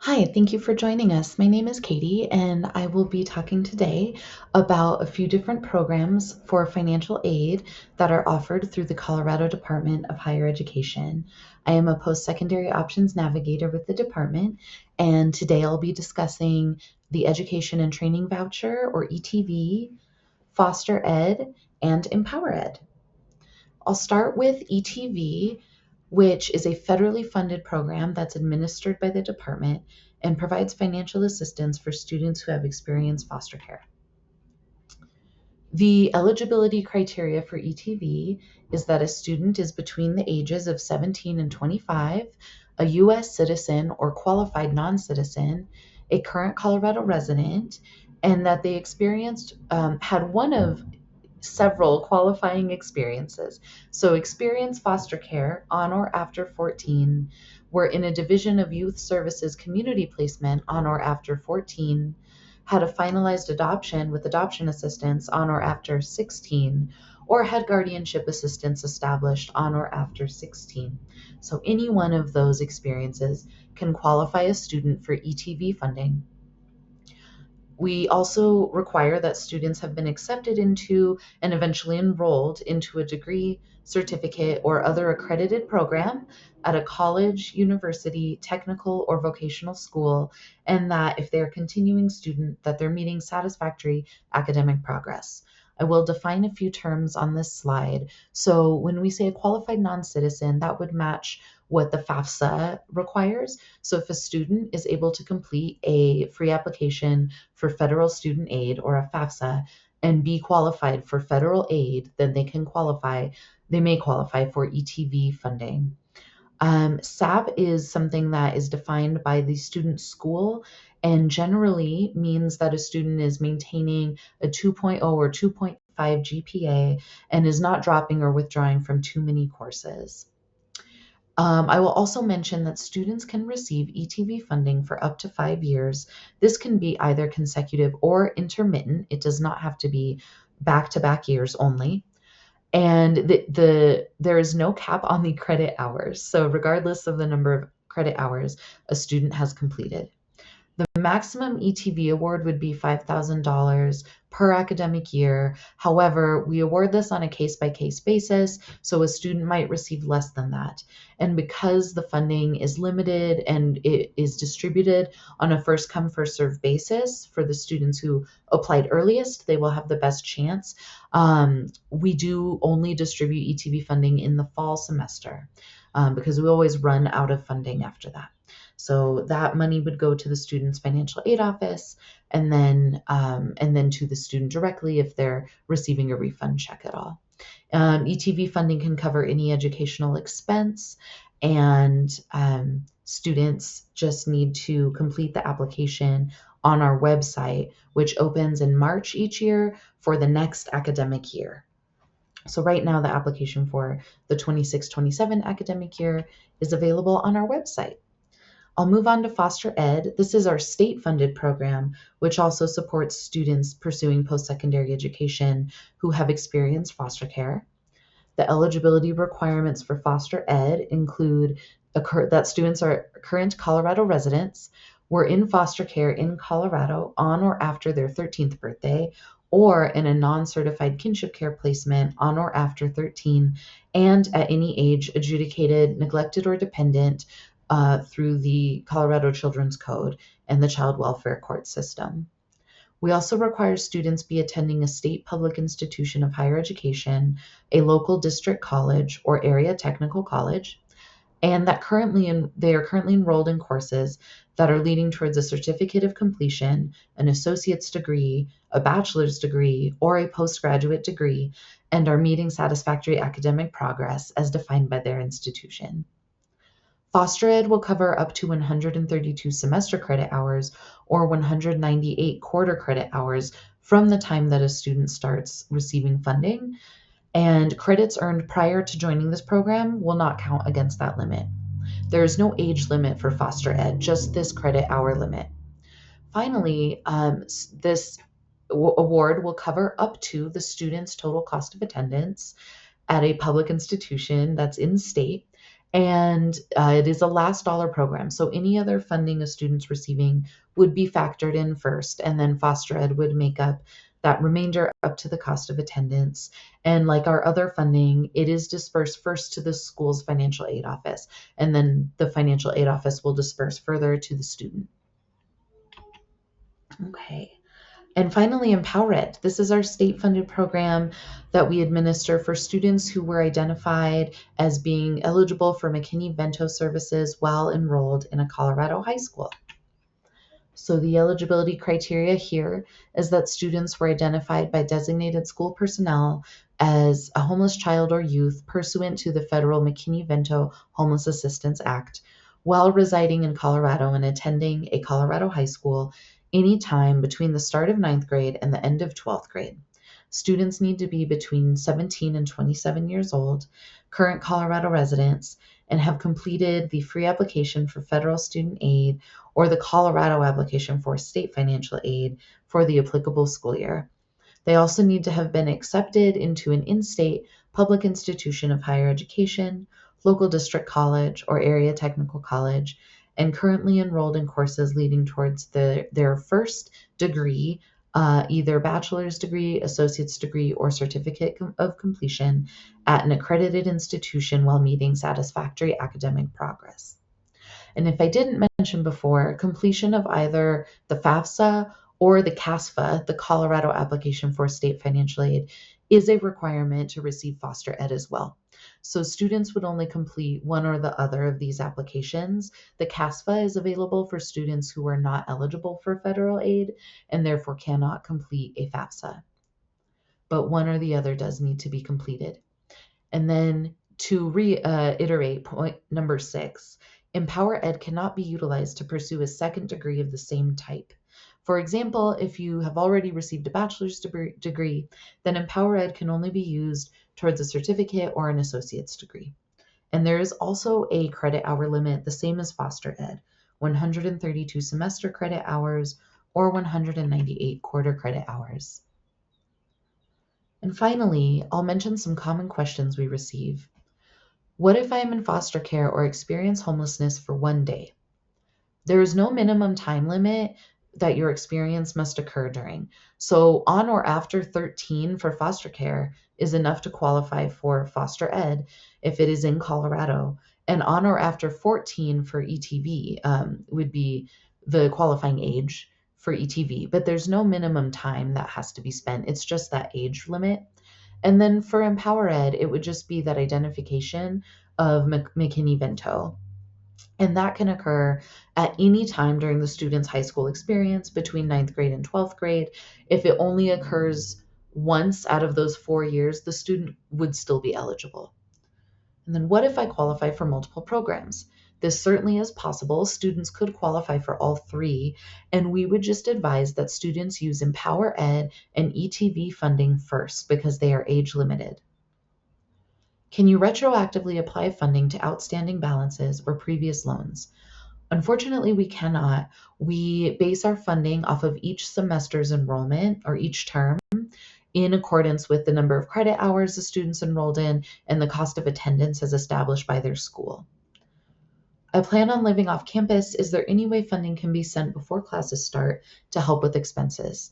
Hi, thank you for joining us. My name is Katie, and I will be talking today about a few different programs for financial aid that are offered through the Colorado Department of Higher Education. I am a post-secondary options navigator with the department, and today I'll be discussing the Education and Training Voucher, or ETV, Foster Ed, and Empower Ed. I'll start with ETV, which is a federally funded program that's administered by the department and provides financial assistance for students who have experienced foster care. The eligibility criteria for ETV is that a student is between the ages of 17 and 25, a U.S. citizen or qualified non-citizen, a current Colorado resident, and that they had one of several qualifying experiences. So, experienced foster care on or after 14, were in a division of youth services community placement on or after 14, had a finalized adoption with adoption assistance on or after 16, or had guardianship assistance established on or after 16. So, any one of those experiences can qualify a student for ETV funding. We also require that students have been accepted into and eventually enrolled into a degree, certificate, or other accredited program at a college, university, technical, or vocational school, and that if they're a continuing student, that they're meeting satisfactory academic progress. I will define a few terms on this slide. So when we say a qualified non-citizen, that would match what the FAFSA requires. So if a student is able to complete a free application for federal student aid, or a FAFSA, and be qualified for federal aid, then they may qualify for ETV funding. SAP is something that is defined by the student school and generally means that a student is maintaining a 2.0 or 2.5 GPA and is not dropping or withdrawing from too many courses. I will also mention that students can receive ETV funding for up to 5 years. This can be either consecutive or intermittent. It does not have to be back-to-back years only. And there is no cap on the credit hours. So regardless of the number of credit hours a student has completed. The maximum ETV award would be $5,000 per academic year. However, we award this on a case-by-case basis, so a student might receive less than that. And because the funding is limited and it is distributed on a first-come, first-served basis for the students who applied earliest, they will have the best chance. We do only distribute ETV funding in the fall semester because we always run out of funding after that. So that money would go to the student's financial aid office and then to the student directly if they're receiving a refund check at all. ETV funding can cover any educational expense, and students just need to complete the application on our website, which opens in March each year for the next academic year. So right now, the application for the 26-27 academic year is available on our website. I'll move on to Foster Ed. This is our state-funded program, which also supports students pursuing post-secondary education who have experienced foster care. The eligibility requirements for Foster Ed include that students are current Colorado residents, were in foster care in Colorado on or after their 13th birthday, or in a non-certified kinship care placement on or after 13, and at any age adjudicated neglected or dependent through the Colorado Children's Code and the Child Welfare Court system. We also require students be attending a state public institution of higher education, a local district college or area technical college, and that they are currently enrolled in courses that are leading towards a certificate of completion, an associate's degree, a bachelor's degree, or a postgraduate degree, and are meeting satisfactory academic progress as defined by their institution. Foster Ed will cover up to 132 semester credit hours or 198 quarter credit hours from the time that a student starts receiving funding, and credits earned prior to joining this program will not count against that limit. There is no age limit for Foster Ed, just this credit hour limit. Finally, this award will cover up to the student's total cost of attendance at a public institution that's in state, And it is a last dollar program. So any other funding a student's receiving would be factored in first, and then foster ed would make up that remainder up to the cost of attendance. And like our other funding, it is dispersed first to the school's financial aid office, and then the financial aid office will disperse further to the student. Okay. And finally, Empower Ed. This is our state-funded program that we administer for students who were identified as being eligible for McKinney-Vento services while enrolled in a Colorado high school. So the eligibility criteria here is that students were identified by designated school personnel as a homeless child or youth pursuant to the federal McKinney-Vento Homeless Assistance Act while residing in Colorado and attending a Colorado high school anytime between the start of ninth grade and the end of 12th grade. Students need to be between 17 and 27 years old, current Colorado residents, and have completed the free application for federal student aid or the Colorado application for state financial aid for the applicable school year. They also need to have been accepted into an in-state public institution of higher education, local district college, or area technical college, and currently enrolled in courses leading towards their first degree, either bachelor's degree, associate's degree, or certificate of completion at an accredited institution while meeting satisfactory academic progress. And if I didn't mention before, completion of either the FAFSA or the CASFA, the Colorado application for state financial aid, is a requirement to receive foster ed as well. So students would only complete one or the other of these applications. The CASFA is available for students who are not eligible for federal aid and therefore cannot complete a FAFSA. But one or the other does need to be completed. And then to reiterate point number 6, Empower Ed cannot be utilized to pursue a second degree of the same type. For example, if you have already received a bachelor's degree, then Empower Ed can only be used towards a certificate or an associate's degree. And there is also a credit hour limit, the same as foster ed, 132 semester credit hours or 198 quarter credit hours. And finally, I'll mention some common questions we receive. What if I am in foster care or experience homelessness for one day? There is no minimum time limit that your experience must occur during. So on or after 13 for foster care is enough to qualify for foster ed if it is in Colorado. And on or after 14 for ETV would be the qualifying age for ETV. But there's no minimum time that has to be spent. It's just that age limit. And then for Empower Ed, it would just be that identification of McKinney-Vento. And that can occur at any time during the student's high school experience between ninth grade and 12th grade. If it only occurs once out of those 4 years, the student would still be eligible. And then what if I qualify for multiple programs? This certainly is possible. Students could qualify for all 3, and we would just advise that students use Empower Ed and ETV funding first because they are age limited. Can you retroactively apply funding to outstanding balances or previous loans? Unfortunately, we cannot. We base our funding off of each semester's enrollment or each term in accordance with the number of credit hours the students enrolled in and the cost of attendance as established by their school. I plan on living off campus. Is there any way funding can be sent before classes start to help with expenses?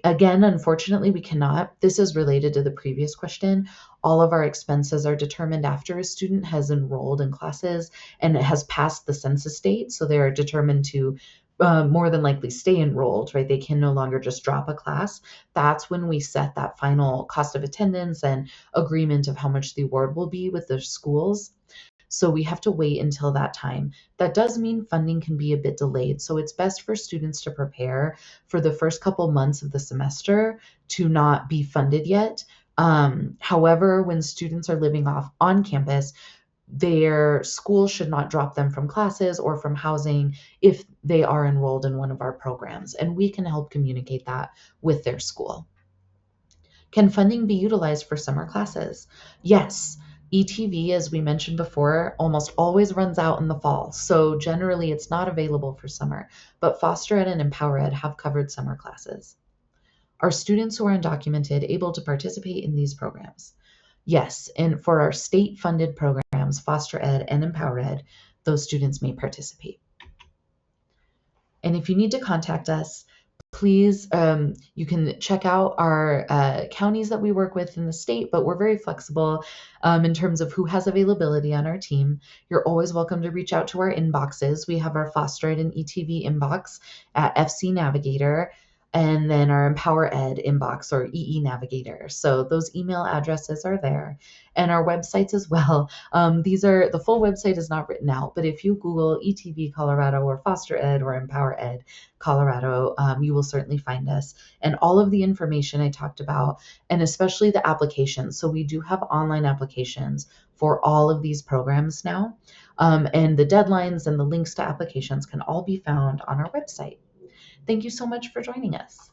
Again, unfortunately, we cannot. This is related to the previous question. All of our expenses are determined after a student has enrolled in classes and has passed the census date. So they are determined to more than likely stay enrolled, right? They can no longer just drop a class. That's when we set that final cost of attendance and agreement of how much the award will be with the schools. So we have to wait until that time. That does mean funding can be a bit delayed. So it's best for students to prepare for the first couple months of the semester to not be funded yet. However, when students are living off on campus, their school should not drop them from classes or from housing if they are enrolled in one of our programs. And we can help communicate that with their school. Can funding be utilized for summer classes? Yes. ETV, as we mentioned before, almost always runs out in the fall. So generally it's not available for summer, but Foster Ed and Empower Ed have covered summer classes. Are students who are undocumented able to participate in these programs? Yes, and for our state-funded programs, Foster Ed and Empower Ed, those students may participate. And if you need to contact us, please, you can check out our counties that we work with in the state, but we're very flexible in terms of who has availability on our team. You're always welcome to reach out to our inboxes. We have our Foster Ed and ETV inbox at FC Navigator, and then our Empower Ed inbox or EE Navigator. So those email addresses are there, and our websites as well. The full website is not written out, but if you Google ETV Colorado or Foster Ed or Empower Ed Colorado, you will certainly find us. And all of the information I talked about, and especially the applications. So we do have online applications for all of these programs now. And the deadlines and the links to applications can all be found on our website. Thank you so much for joining us.